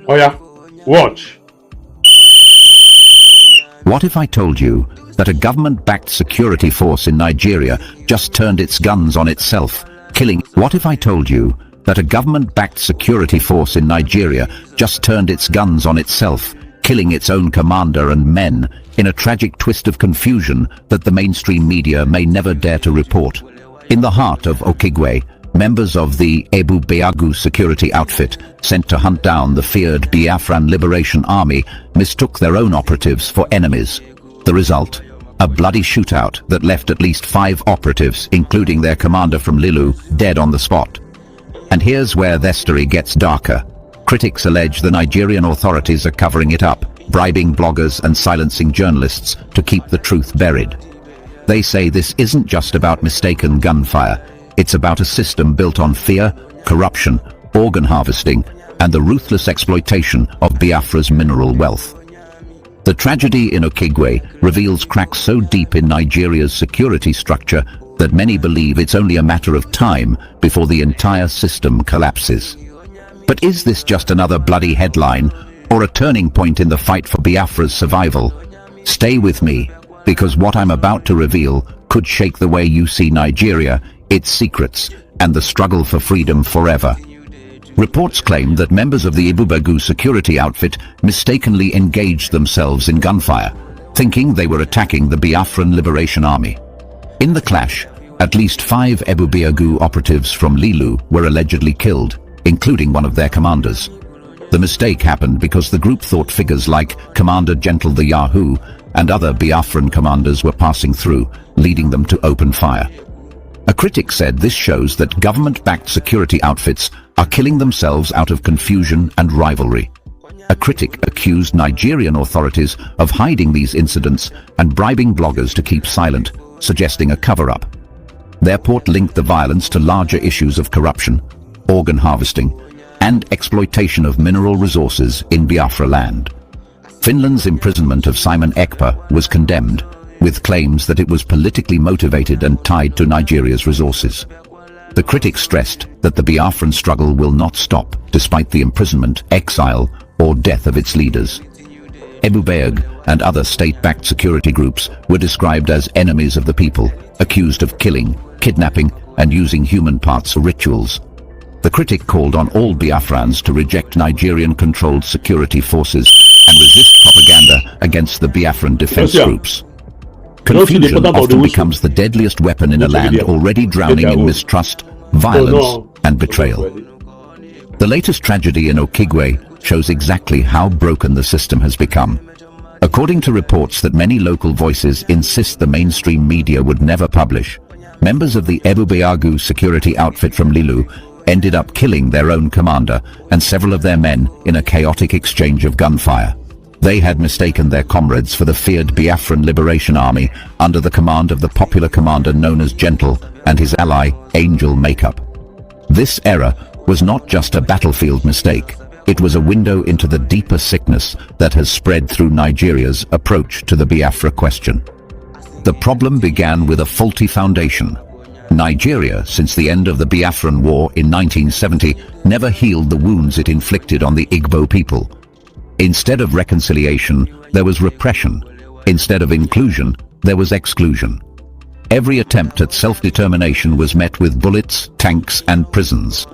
Oh yeah, watch. What if I told you that a government-backed security force in Nigeria just turned its guns on itself, killing... What if I told you that a government-backed security force in Nigeria just turned its guns on itself, killing its own commander and men in a tragic twist of confusion that the mainstream media may never dare to report? In the heart of Okigwe, members of the Ebubeagu security outfit, sent to hunt down the feared Biafran Liberation Army, mistook their own operatives for enemies. The result? A bloody shootout that left at least 5 operatives, including their commander from Lilu, dead on the spot. And here's where the story gets darker. Critics allege the Nigerian authorities are covering it up, bribing bloggers and silencing journalists to keep the truth buried. They say this isn't just about mistaken gunfire. It's about a system built on fear, corruption, organ harvesting, and the ruthless exploitation of Biafra's mineral wealth. The tragedy in Okigwe reveals cracks so deep in Nigeria's security structure that many believe it's only a matter of time before the entire system collapses. But is this just another bloody headline, or a turning point in the fight for Biafra's survival? Stay with me, because what I'm about to reveal could shake the way you see Nigeria, its secrets, and the struggle for freedom forever. Reports claim that members of the Ebubeagu security outfit mistakenly engaged themselves in gunfire, thinking they were attacking the Biafran Liberation Army. In the clash, at least 5 Ebubeagu operatives from Lilu were allegedly killed, including one of their commanders. The mistake happened because the group thought figures like Commander Gentle the Yahoo and other Biafran commanders were passing through, leading them to open fire. A critic said this shows that government-backed security outfits are killing themselves out of confusion and rivalry. A critic accused Nigerian authorities of hiding these incidents and bribing bloggers to keep silent, suggesting a cover-up. Their report linked the violence to larger issues of corruption, organ harvesting, and exploitation of mineral resources in Biafra land. Finland's imprisonment of Simon Ekpa was condemned, with claims that it was politically motivated and tied to Nigeria's resources. The critics stressed that the Biafran struggle will not stop despite the imprisonment, exile, or death of its leaders. Ebubeagu and other state-backed security groups were described as enemies of the people, accused of killing, kidnapping, and using human parts for rituals. The critic called on all Biafrans to reject Nigerian-controlled security forces and resist propaganda against the Biafran defense groups. Confusion often becomes the deadliest weapon in a land already drowning in mistrust, violence, and betrayal. The latest tragedy in Okigwe shows exactly how broken the system has become. According to reports that many local voices insist the mainstream media would never publish, members of the Ebubeagu security outfit from Lilu ended up killing their own commander and several of their men in a chaotic exchange of gunfire. They had mistaken their comrades for the feared Biafran Liberation Army under the command of the popular commander known as Gentle and his ally Angel Makeup. This error was not just a battlefield mistake, it was a window into the deeper sickness that has spread through Nigeria's approach to the Biafra question. The problem began with a faulty foundation. Nigeria, since the end of the Biafran War in 1970, never healed the wounds it inflicted on the Igbo people. Instead of reconciliation, there was repression. Instead of inclusion, there was exclusion. Every attempt at self-determination was met with bullets, tanks, and prisons.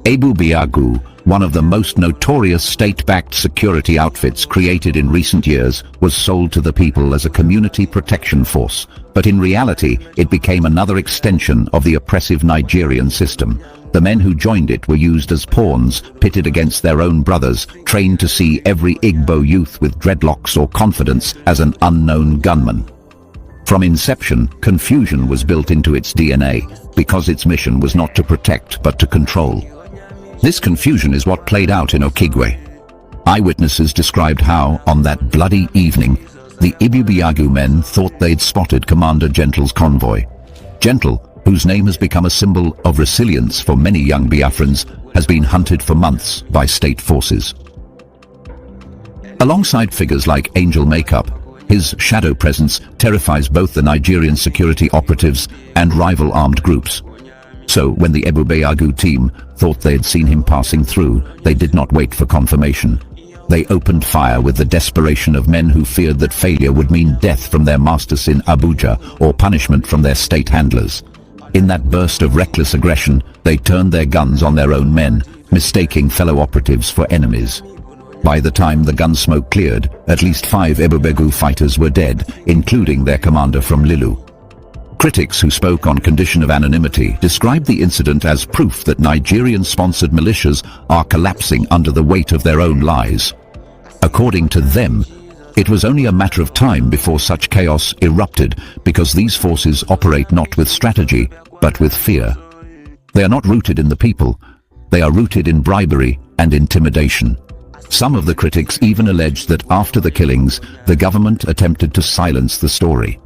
Ebubeagu, one of the most notorious state-backed security outfits created in recent years, was sold to the people as a community protection force, but in reality it became another extension of the oppressive Nigerian system. The men who joined it were used as pawns, pitted against their own brothers, trained to see every Igbo youth with dreadlocks or confidence as an unknown gunman. From inception, confusion was built into its DNA, because its mission was not to protect but to control. This confusion is what played out in Okigwe. Eyewitnesses described how, on that bloody evening, the Ebubeagu men thought they'd spotted Commander Gentle's convoy. Gentle, whose name has become a symbol of resilience for many young Biafrans, has been hunted for months by state forces. Alongside figures like Angel Makeup, his shadow presence terrifies both the Nigerian security operatives and rival armed groups. So when the Ebubeagu team thought they had seen him passing through, they did not wait for confirmation. They opened fire with the desperation of men who feared that failure would mean death from their masters in Abuja or punishment from their state handlers. In that burst of reckless aggression, they turned their guns on their own men, mistaking fellow operatives for enemies. By the time the gun smoke cleared, at least 5 Ebubeagu fighters were dead, including their commander from Lilu. Critics who spoke on condition of anonymity described the incident as proof that Nigerian-sponsored militias are collapsing under the weight of their own lies. According to them, it was only a matter of time before such chaos erupted because these forces operate not with strategy, but with fear. They are not rooted in the people. They are rooted in bribery and intimidation. Some of the critics even alleged that after the killings, the government attempted to silence the story.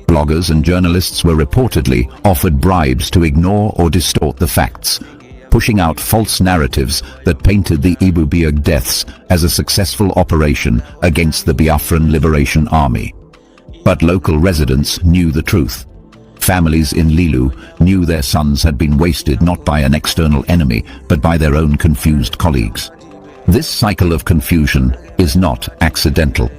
Bloggers and journalists were reportedly offered bribes to ignore or distort the facts, pushing out false narratives that painted the Ebubeagu deaths as a successful operation against the Biafran Liberation Army. But local residents knew the truth. Families in Lilu knew their sons had been wasted not by an external enemy, but by their own confused colleagues. This cycle of confusion is not accidental.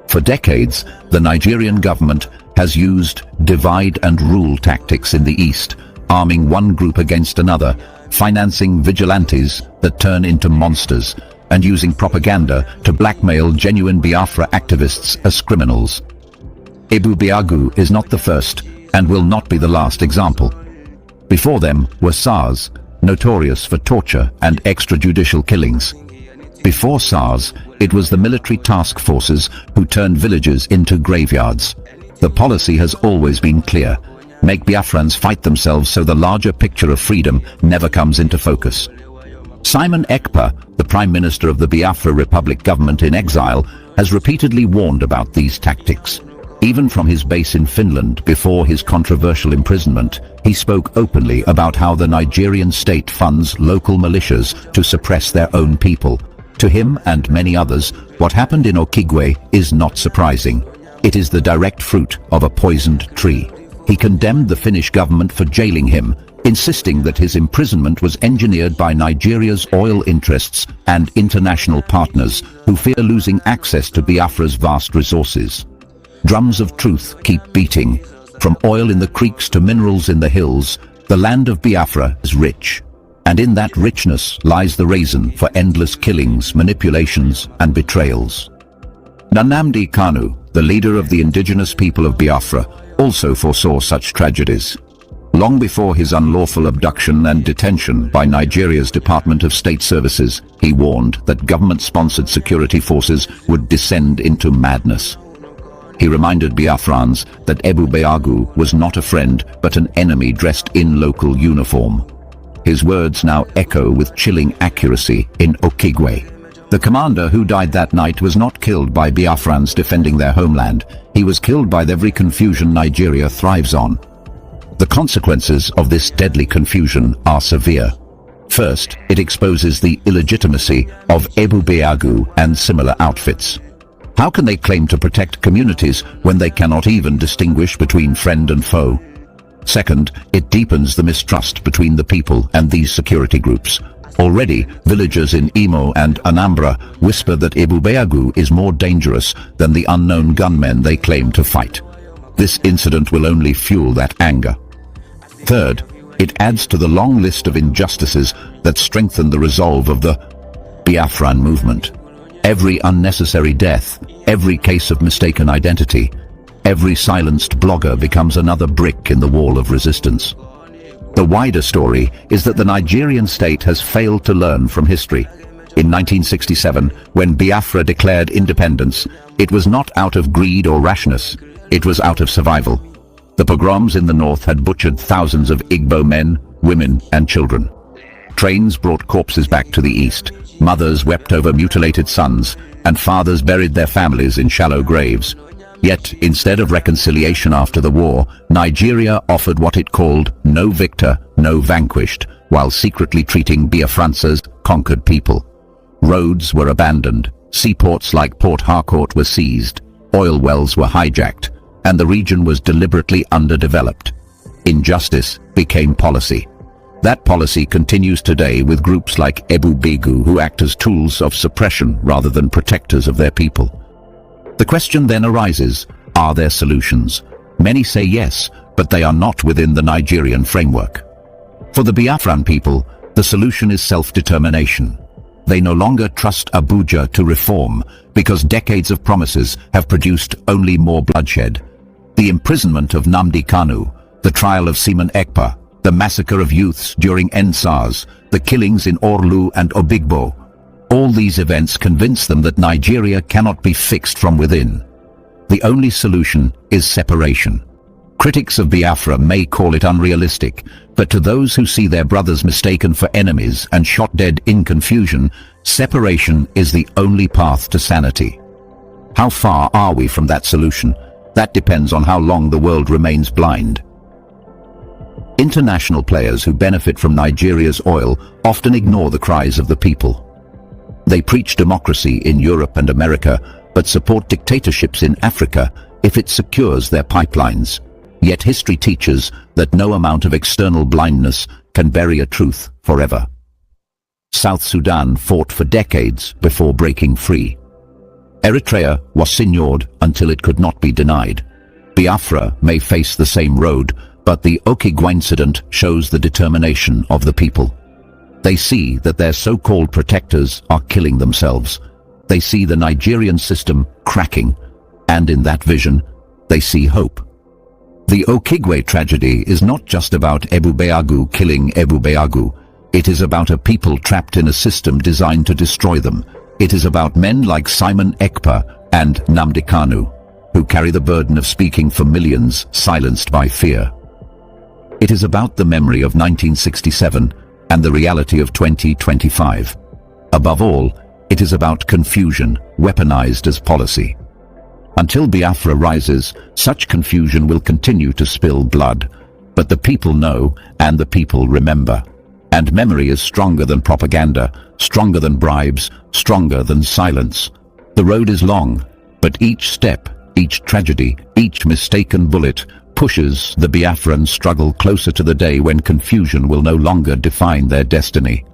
For decades, the Nigerian government has used divide and rule tactics in the East, arming one group against another, financing vigilantes that turn into monsters, and using propaganda to blackmail genuine Biafra activists as criminals. Ebubeagu is not the first and will not be the last example. Before them were SARS, notorious for torture and extrajudicial killings. Before SARS, it was the military task forces who turned villages into graveyards. The policy has always been clear: make Biafrans fight themselves so the larger picture of freedom never comes into focus. Simon Ekpa, the Prime Minister of the Biafra Republic government in exile, has repeatedly warned about these tactics. Even from his base in Finland before his controversial imprisonment, he spoke openly about how the Nigerian state funds local militias to suppress their own people. To him and many others, what happened in Okigwe is not surprising. It is the direct fruit of a poisoned tree. He condemned the Finnish government for jailing him, insisting that his imprisonment was engineered by Nigeria's oil interests and international partners who fear losing access to Biafra's vast resources. Drums of truth keep beating. From oil in the creeks to minerals in the hills, the land of Biafra is rich. And in that richness lies the reason for endless killings, manipulations, and betrayals. Nnamdi Kanu, the leader of the indigenous people of Biafra, also foresaw such tragedies. Long before his unlawful abduction and detention by Nigeria's Department of State Services, he warned that government-sponsored security forces would descend into madness. He reminded Biafrans that Ebubeagu was not a friend but an enemy dressed in local uniform. His words now echo with chilling accuracy in Okigwe. The commander who died that night was not killed by Biafrans defending their homeland. He was killed by the very confusion Nigeria thrives on. The consequences of this deadly confusion are severe. First, it exposes the illegitimacy of Ebubeagu and similar outfits. How can they claim to protect communities when they cannot even distinguish between friend and foe? Second, it deepens the mistrust between the people and these security groups. Already, villagers in Imo and Anambra whisper that Ebubeagu is more dangerous than the unknown gunmen they claim to fight. This incident will only fuel that anger. Third, it adds to the long list of injustices that strengthen the resolve of the Biafran movement. Every unnecessary death, every case of mistaken identity, every silenced blogger becomes another brick in the wall of resistance. The wider story is that the Nigerian state has failed to learn from history. In 1967, when Biafra declared independence, it was not out of greed or rashness, it was out of survival. The pogroms in the north had butchered thousands of Igbo men, women, and children. Trains brought corpses back to the east. Mothers wept over mutilated sons, and fathers buried their families in shallow graves. Yet, instead of reconciliation after the war, Nigeria offered what it called no victor, no vanquished, while secretly treating Biafrans as conquered people. Roads were abandoned, seaports like Port Harcourt were seized, oil wells were hijacked, and the region was deliberately underdeveloped. Injustice became policy. That policy continues today with groups like Ebubeagu who act as tools of suppression rather than protectors of their people. The question then arises, are there solutions? Many say yes, but they are not within the Nigerian framework. For the Biafran people, the solution is self-determination. They no longer trust Abuja to reform because decades of promises have produced only more bloodshed. The imprisonment of Nnamdi Kanu, the trial of Seaman Ekpa, the massacre of youths during EndSARS, the killings in Orlu and Obigbo, all these events convince them that Nigeria cannot be fixed from within. The only solution is separation. Critics of Biafra may call it unrealistic, but to those who see their brothers mistaken for enemies and shot dead in confusion, separation is the only path to sanity. How far are we from that solution? That depends on how long the world remains blind. International players who benefit from Nigeria's oil often ignore the cries of the people. They preach democracy in Europe and America, but support dictatorships in Africa if it secures their pipelines. Yet history teaches that no amount of external blindness can bury a truth forever. South Sudan fought for decades before breaking free. Eritrea was signored until it could not be denied. Biafra may face the same road, but the Okigwe incident shows the determination of the people. They see that their so-called protectors are killing themselves. They see the Nigerian system cracking, and in that vision, they see hope. The Okigwe tragedy is not just about Ebubeagu killing Ebubeagu. It is about a people trapped in a system designed to destroy them. It is about men like Seaman Ekpa and Nnamdi Kanu, who carry the burden of speaking for millions silenced by fear. It is about the memory of 1967 and the reality of 2025. Above all, it is about confusion weaponized as policy. Until Biafra rises, such confusion will continue to spill blood. But the people know and the people remember. And memory is stronger than propaganda, stronger than bribes, stronger than silence. The road is long, but each step, each tragedy, each mistaken bullet pushes the Biafran struggle closer to the day when confusion will no longer define their destiny.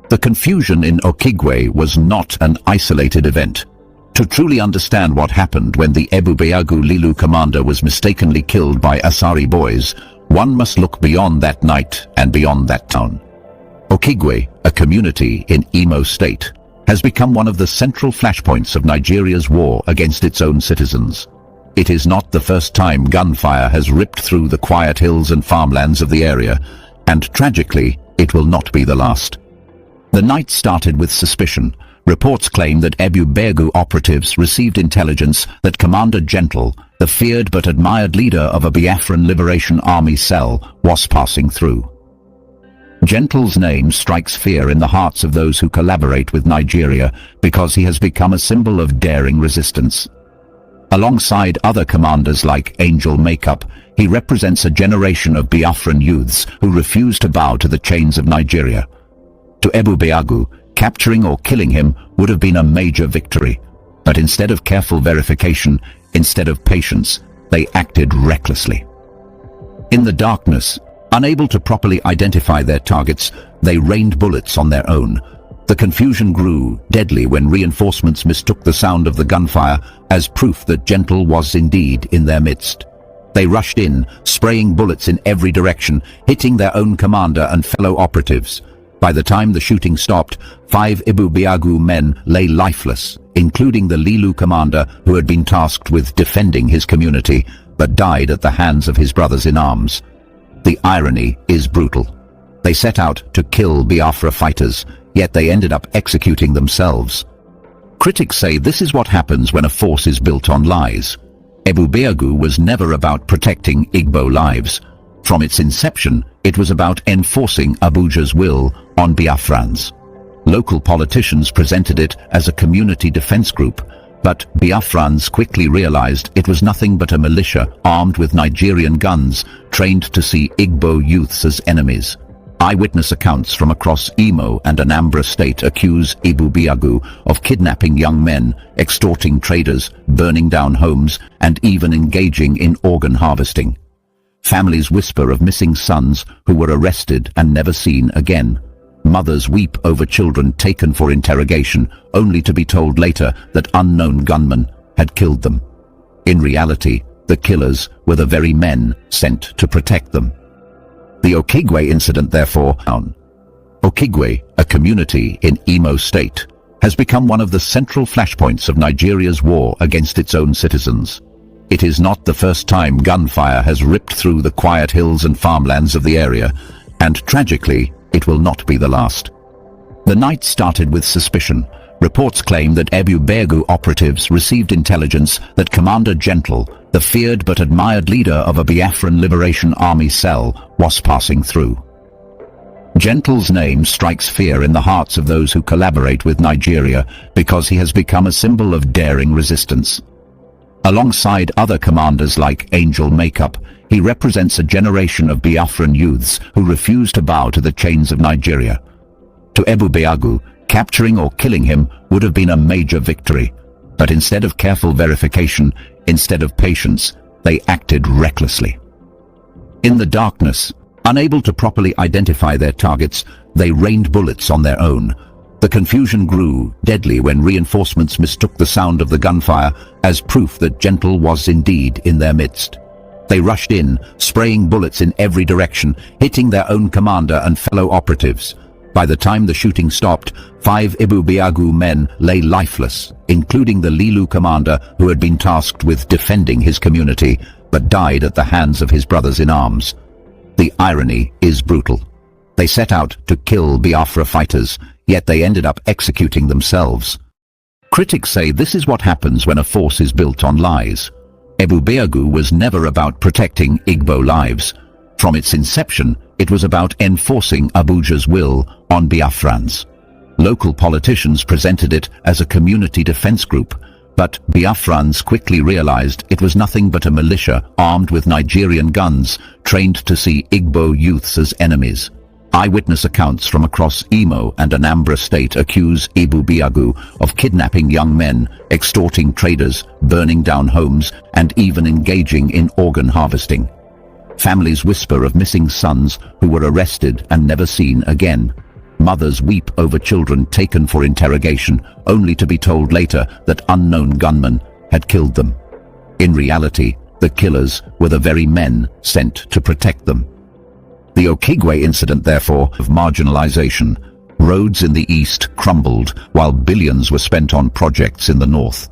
The confusion in Okigwe was not an isolated event. To truly understand what happened when the Ebubeagu Lilu commander was mistakenly killed by Asari boys, one must look beyond that night and beyond that town. Okigwe, a community in Imo State, has become one of the central flashpoints of Nigeria's war against its own citizens. It is not the first time gunfire has ripped through the quiet hills and farmlands of the area, and tragically, it will not be the last. The night started with suspicion. Reports claim that Ebubeagu operatives received intelligence that Commander Gentle, the feared but admired leader of a Biafran Liberation Army cell, was passing through. Gentle's name strikes fear in the hearts of those who collaborate with Nigeria because he has become a symbol of daring resistance. Alongside other commanders like Angel Makeup, he represents a generation of Biafran youths who refuse to bow to the chains of Nigeria. To Ebubeagu, capturing or killing him would have been a major victory. But instead of careful verification, instead of patience, they acted recklessly. In the darkness, unable to properly identify their targets, they rained bullets on their own. The confusion grew deadly when reinforcements mistook the sound of the gunfire as proof that Gentle was indeed in their midst. They rushed in, spraying bullets in every direction, hitting their own commander and fellow operatives. By the time the shooting stopped, 5 Ebubeagu men lay lifeless, including the Lilu commander who had been tasked with defending his community, but died at the hands of his brothers in arms. The irony is brutal. They set out to kill Biafra fighters, yet they ended up executing themselves. Critics say this is what happens when a force is built on lies. Ebubeagu was never about protecting Igbo lives. From its inception, it was about enforcing Abuja's will on Biafrans. Local politicians presented it as a community defense group, but Biafrans quickly realized it was nothing but a militia armed with Nigerian guns, trained to see Igbo youths as enemies. Eyewitness accounts from across Imo and Anambra State accuse Ebubeagu of kidnapping young men, extorting traders, burning down homes, and even engaging in organ harvesting. Families whisper of missing sons who were arrested and never seen again. Mothers weep over children taken for interrogation, only to be told later that unknown gunmen had killed them. In reality, the killers were the very men sent to protect them. The Okigwe incident, therefore, Okigwe, a community in Imo State, has become one of the central flashpoints of Nigeria's war against its own citizens. It is not the first time gunfire has ripped through the quiet hills and farmlands of the area, and tragically, it will not be the last. The night started with suspicion. Reports claim that Ebubeagu operatives received intelligence that Commander Gentle, the feared but admired leader of a Biafran Liberation Army cell, was passing through. Gentle's name strikes fear in the hearts of those who collaborate with Nigeria because he has become a symbol of daring resistance. Alongside other commanders like Angel Makeup, he represents a generation of Biafran youths who refuse to bow to the chains of Nigeria. To Ebubeagu, capturing or killing him would have been a major victory, but instead of careful verification, instead of patience, they acted recklessly. In the darkness, unable to properly identify their targets, they rained bullets on their own. The confusion grew deadly when reinforcements mistook the sound of the gunfire as proof that Gentle was indeed in their midst. They rushed in, spraying bullets in every direction, hitting their own commander and fellow operatives. By the time the shooting stopped, 5 Ebubeagu men lay lifeless, including the Lilu commander who had been tasked with defending his community, but died at the hands of his brothers in arms. The irony is brutal. They set out to kill Biafra fighters, yet they ended up executing themselves. Critics say this is what happens when a force is built on lies. Ebubeagu was never about protecting Igbo lives. From its inception, it was about enforcing Abuja's will on Biafrans. Local politicians presented it as a community defense group, but Biafrans quickly realized it was nothing but a militia armed with Nigerian guns, trained to see Igbo youths as enemies. Eyewitness accounts from across Imo and Anambra State accuse Ebubeagu of kidnapping young men, extorting traders, burning down homes, and even engaging in organ harvesting. Families whisper of missing sons who were arrested and never seen again. Mothers weep over children taken for interrogation, only to be told later that unknown gunmen had killed them. In reality, the killers were the very men sent to protect them. The Okigwe incident, therefore, of marginalization. Roads in the east crumbled while billions were spent on projects in the north.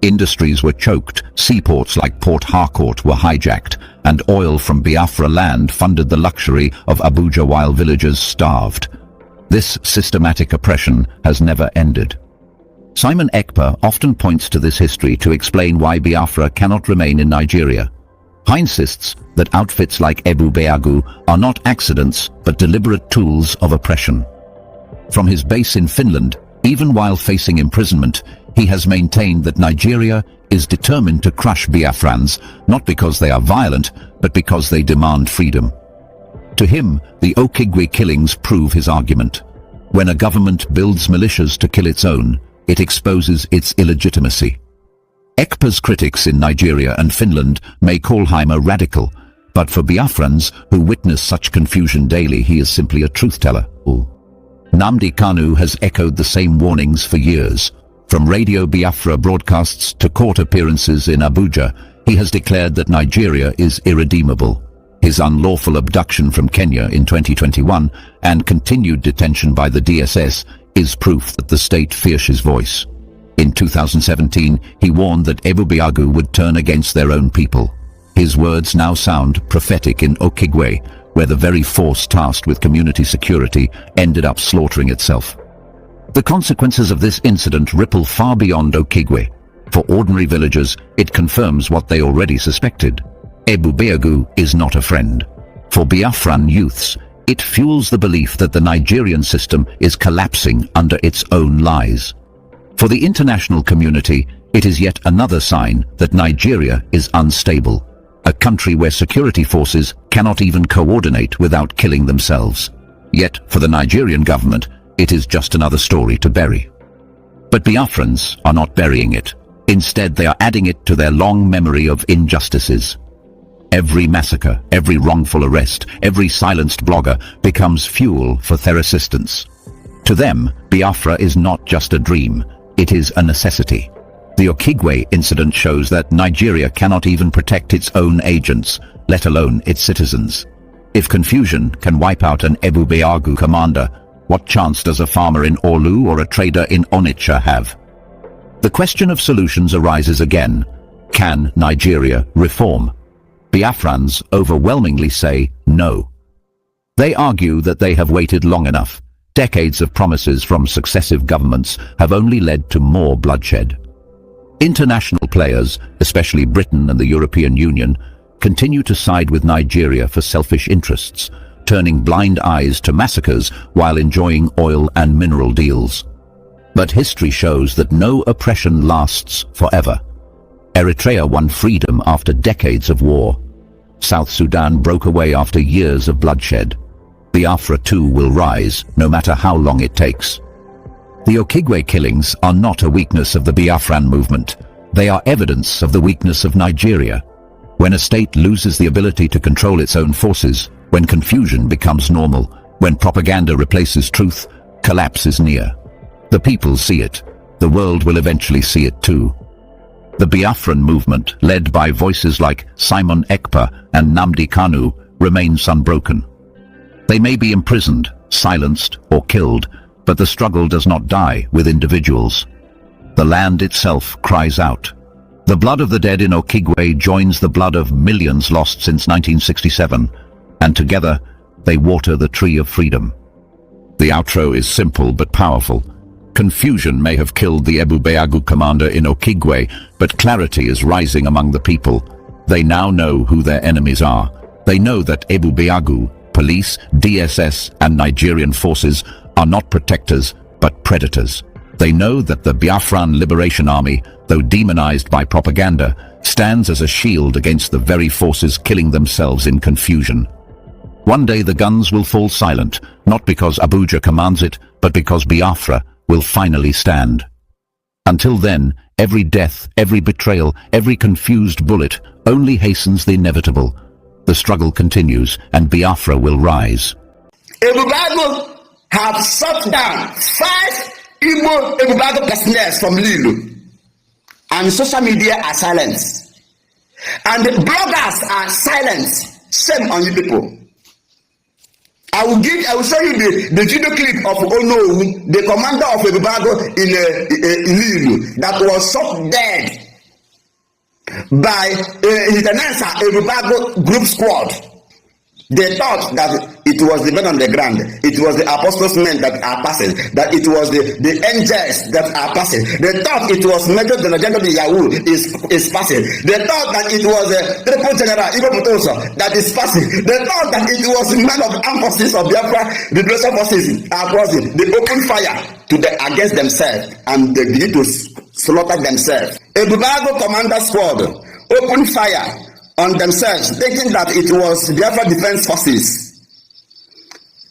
Industries were choked, seaports like Port Harcourt were hijacked, and oil from Biafra land funded the luxury of Abuja while villagers starved. This systematic oppression has never ended. Simon Ekpa often points to this history to explain why Biafra cannot remain in Nigeria. He insists that outfits like Ebubeagu are not accidents but deliberate tools of oppression. From his base in Finland, even while facing imprisonment, he has maintained that Nigeria is determined to crush Biafrans, not because they are violent, but because they demand freedom. To him, the Okigwe killings prove his argument. When a government builds militias to kill its own, it exposes its illegitimacy. Ekpa's critics in Nigeria and Finland may call him a radical, but for Biafrans who witness such confusion daily, he is simply a truth-teller. Nnamdi Kanu has echoed the same warnings for years. From Radio Biafra broadcasts to court appearances in Abuja, he has declared that Nigeria is irredeemable. His unlawful abduction from Kenya in 2021 and continued detention by the DSS is proof that the state fears his voice. In 2017, he warned that Ebubeagu would turn against their own people. His words now sound prophetic in Okigwe, where the very force tasked with community security ended up slaughtering itself. The consequences of this incident ripple far beyond Okigwe. For ordinary villagers, it confirms what they already suspected. Ebubeagu is not a friend. For Biafran youths, it fuels the belief that the Nigerian system is collapsing under its own lies. For the international community, it is yet another sign that Nigeria is unstable, a country where security forces cannot even coordinate without killing themselves. Yet, for the Nigerian government, it is just another story to bury. But Biafrans are not burying it. Instead, they are adding it to their long memory of injustices. Every massacre, every wrongful arrest, every silenced blogger becomes fuel for their assistance. To them, Biafra is not just a dream, it is a necessity. The Okigwe incident shows that Nigeria cannot even protect its own agents, let alone its citizens. If confusion can wipe out an Ebubeagu commander, what chance does a farmer in Orlu or a trader in Onitsha have? The question of solutions arises again. Can Nigeria reform? Biafrans overwhelmingly say no. They argue that they have waited long enough. Decades of promises from successive governments have only led to more bloodshed. International players, especially Britain and the European Union, continue to side with Nigeria for selfish interests, turning blind eyes to massacres while enjoying oil and mineral deals. But history shows that no oppression lasts forever. Eritrea won freedom after decades of war. South Sudan broke away after years of bloodshed. Biafra too will rise, no matter how long it takes. The Okigwe killings are not a weakness of the Biafran movement. They are evidence of the weakness of Nigeria. When a state loses the ability to control its own forces, when confusion becomes normal, when propaganda replaces truth, collapse is near. The people see it. The world will eventually see it too. The Biafran movement, led by voices like Simon Ekpa and Nnamdi Kanu, remains unbroken. They may be imprisoned, silenced, or killed, but the struggle does not die with individuals. The land itself cries out. The blood of the dead in Okigwe joins the blood of millions lost since 1967, and together they water the tree of freedom. The outro is simple but powerful. Confusion may have killed the Ebubeagu commander in Okigwe, but clarity is rising among the people. They now know who their enemies are. They know that Ebubeagu, police, DSS, and Nigerian forces are not protectors, but predators. They know that the Biafran Liberation Army, though demonized by propaganda, stands as a shield against the very forces killing themselves in confusion. One day the guns will fall silent, not because Abuja commands it, but because Biafra will finally stand. Until then, every death, every betrayal, every confused bullet only hastens the inevitable. The struggle continues, and Biafra will rise. Ebubeagu have shut down 5 Igbo Ebubeagu personnel from Lilu, and social media are silent, and the bloggers are silent. Shame on you people. I will show you the video clip of Ono, the commander of Ebubeagu in Lilu, that was shot dead by Lieutenant Ebubeagu group squad. They thought that it was the men on the ground, it was the apostles' men that are passing, that it was the angels that are passing. They thought it was Major General Yahoo is passing. They thought that it was Triple General Ibo Potoso that is passing. They thought that it was men of armed forces of Biafra Liberation Forces are crossing. They opened fire against themselves, and they begin to slaughter themselves. Ebubeagu commander squad opened fire on themselves, thinking that it was Biafra Defense Forces.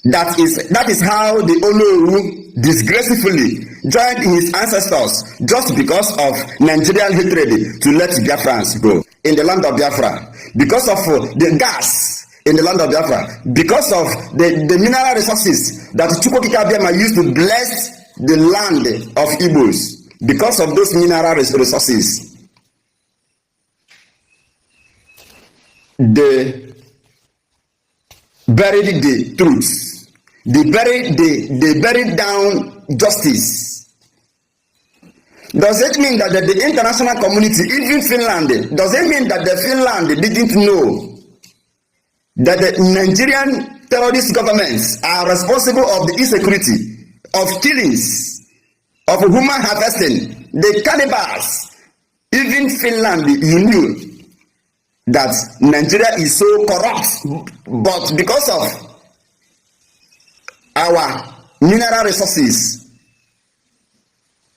That is how the Oloru disgracefully joined his ancestors just because of Nigerian hatred to let Biafrans go in the land of Biafra, because of the gas in the land of Biafra, because of the mineral resources that Chukwokika Biama used to bless the land of Igbos. Because of those mineral resources, they buried the truth. They buried down justice. Does it mean that the international community, even Finland, does it mean that the Finland didn't know that the Nigerian terrorist governments are responsible of the insecurity, of killings, of human harvesting, the cannibals? Even Finland, you knew that Nigeria is so corrupt, but because of our mineral resources,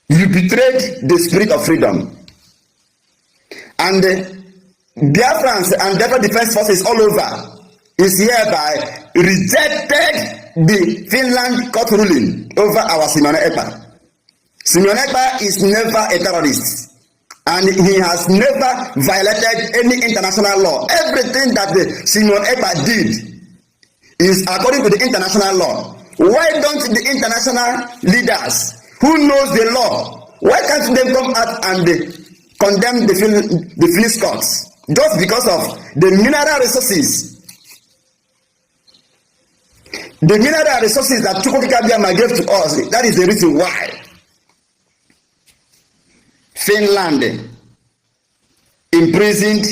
you betrayed the spirit of freedom. And Biafrans and Biafra Defense Forces all over is hereby rejected the Finland court ruling over our Simeon Ekpa. Simeon Ekpa is never a terrorist, And he has never violated any international law. Everything that the Simon Ekpa did is according to the international law. Why don't the international leaders who knows the law, why can't they come out and condemn the Phillips courts? Just because of the mineral resources. The mineral resources that Okigwe gave to us, that is the reason why Finland imprisoned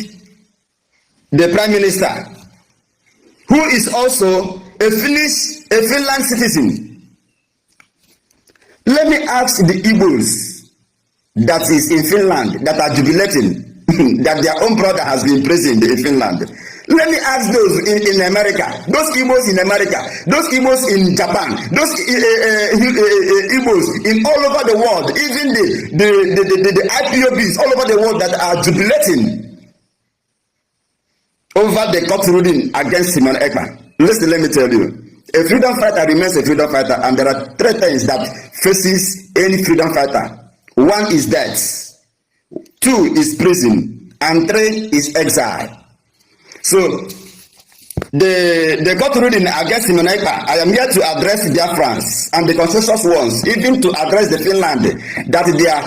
the Prime Minister, who is also a Finland citizen. Let me ask the Igbos that is in Finland that are jubilating that their own brother has been imprisoned in Finland. Let me ask those in America, those Igbos in America, those Igbos in Japan, those Igbos in all over the world, even the IPOBs all over the world that are jubilating over the court ruling against Simon Ekpa. Listen, let me tell you. A freedom fighter remains a freedom fighter, and there are three things that faces any freedom fighter. One is death, two is prison, and three is exile. So, the court ruling against Simon Ekpa, I am here to address Biafrans and the consensus ones, even to address the Finland, that their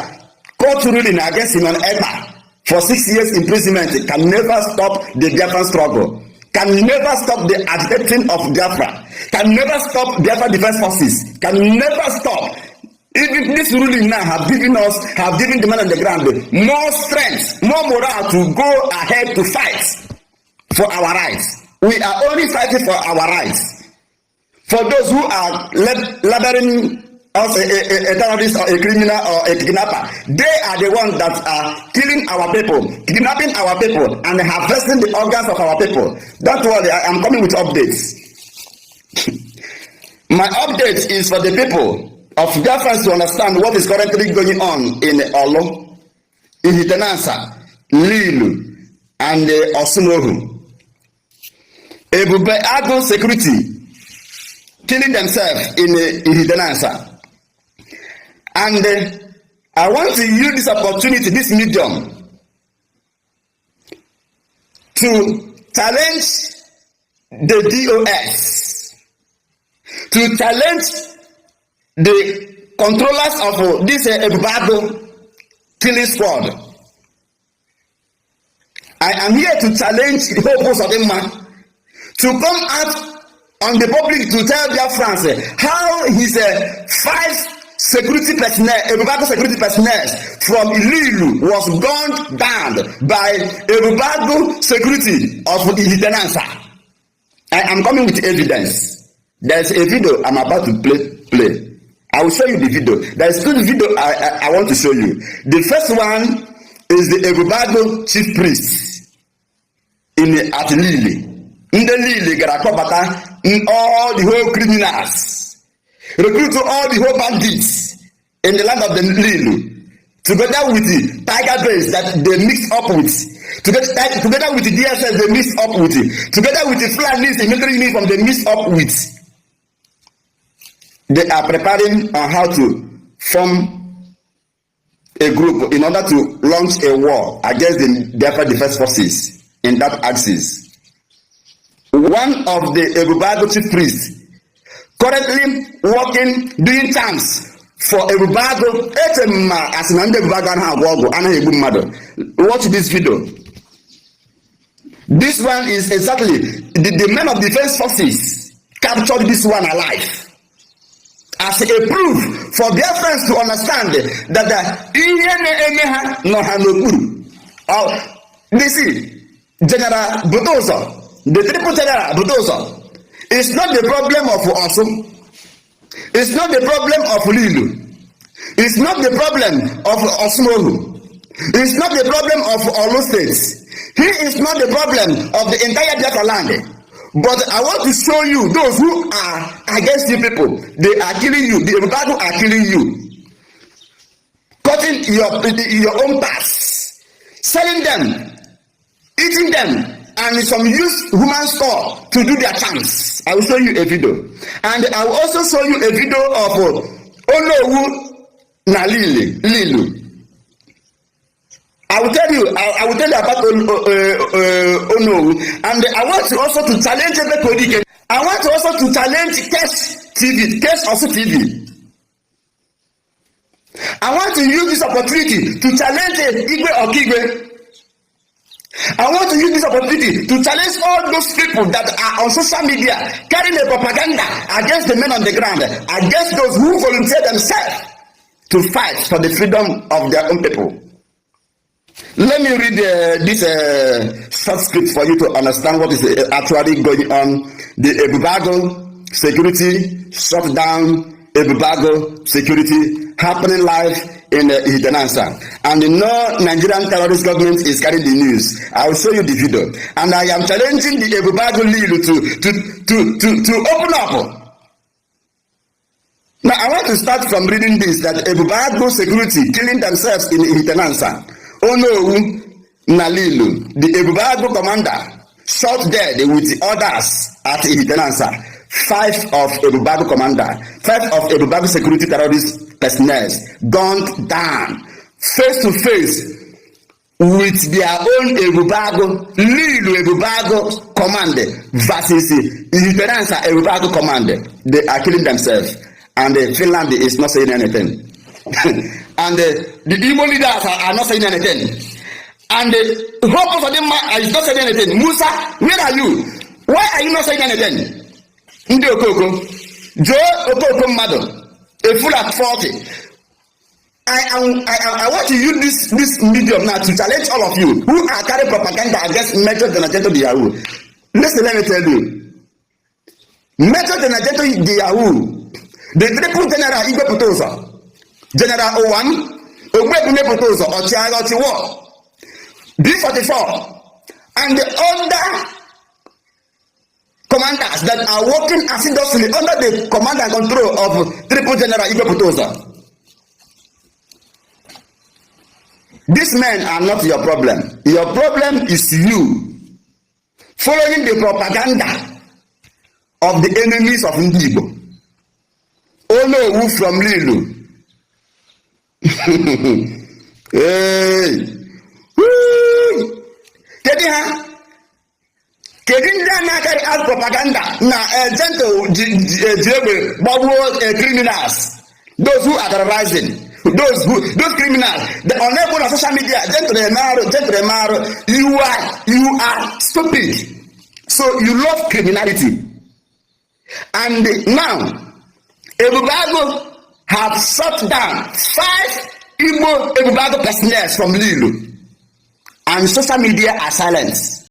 court ruling against Simon Ekpa for 6 years imprisonment can never stop the Biafran struggle, can never stop the agitating of Biafra, can never stop Biafra Defense Forces, can never stop. Even this ruling now have given the man on the ground more strength, more morale to go ahead to fight for our rights. We are only fighting for our rights. For those who are labeling us a terrorist or a criminal or a kidnapper, they are the ones that are killing our people, kidnapping our people, and harvesting the organs of our people. Don't worry, I am coming with updates. My update is for the people of Biafra to understand what is currently going on in Olo, in Hitenansa, Lilu, and Osunohu. Ebubeagu security killing themselves in Hitenansa. And I want to use this opportunity, this medium, to challenge the DOS, to challenge the controllers of this Ebubeagu killing squad. I am here to challenge the whole post of them man to come out on the public to tell their friends how his 5 security personnel, Ebubeagu security personnel from Lilu was gunned down by Ebubeagu security of Hitenansa. I am coming with evidence. There is a video I'm about to play. I will show you the video. There is 2 video I want to show you. The first one is the Ebubeagu chief priest at Lili. In the Lili, Garakobata, in all the whole criminals, recruit all the whole bandits in the land of the Lilu, together with the tiger base that they mix up with, together with the DSS they mix up with, together with the Fulanis, the military uniform they mix up with. They are preparing on how to form a group in order to launch a war against the Biafra Defense Forces in that axis. One of the Ebubeagu chief priests currently working, doing chants for Ebubeagu. Watch this video. This one is exactly the men of defense forces captured this one alive as a proof for their friends to understand that this is General Budozo, the triple general Budozo. It's not the problem of Osun. It's not the problem of Lilu. It's not the problem of Osmohu. It's not the problem of Olu states. He is not the problem of the entire Biafra land. But I want to show you those who are against you people. They are killing you. The Ebubeagu are killing you. Cutting your own parts. Selling them. Eating them. And some use human store to do their chants. I will show you a video. And I will also show you a video of Olowu na Lilu. I will tell you. I will tell you about Ono, and I want to also to challenge Ebubeagu. I want to also to challenge Case also TV. I want to use this opportunity to challenge Okigwe. I want to use this opportunity to challenge all those people that are on social media carrying a propaganda against the men on the ground, against those who volunteer themselves to fight for the freedom of their own people. Let me read this short script for you to understand what is actually going on. The Ebubeagu security shut down. Ebubeagu security happening live in Hidanansa, and no Nigerian terrorist government is carrying the news. I will show you the video, and I am challenging the Ebubeagu leader to open up. Now I want to start from reading this, that Ebubeagu security killing themselves in Hidanansa. Ono Nalilu, the Ebubeagu commander, shot dead with the others at Hidanansa. 5 of Ebubeagu commander, 5 of Ebubeagu security terrorist personnel gunned down face to face with their own Ebubeagu, Lilu Ebubeagu command versus Hidanansa Ebubeagu command. They are killing themselves, and Finland is not saying anything. And the Igbo leaders are not saying anything. And the Hope of them is not saying anything. Musa, where are you? Why are you not saying anything? Ndi Okoko, Joe Okoko Mado, a fool at 40. I want to use this medium now to challenge all of you who are carrying propaganda against Major General Yahoo. Listen, let me tell you. Major General Yahoo, the triple general Igwe Putosa, General O1, Ogwebune Putosa, Ochiaga Ochiwo, B44, and the other commanders that are working assiduously under the command and control of Triple General Igwe Putosa. These men are not your problem. Your problem is you following the propaganda of the enemies of Igbo. Ono Wu from Lilu. Hey. Woo. Kedu ndị a na-akarị as propaganda na gentle criminals, those who are terrorizing, those criminals, the unable on social media, gentle, you are stupid. So you love criminality. And now Ebubeagu have shut down 5 Igbo Ebubeagu personnel from Lilu, and social media are silent.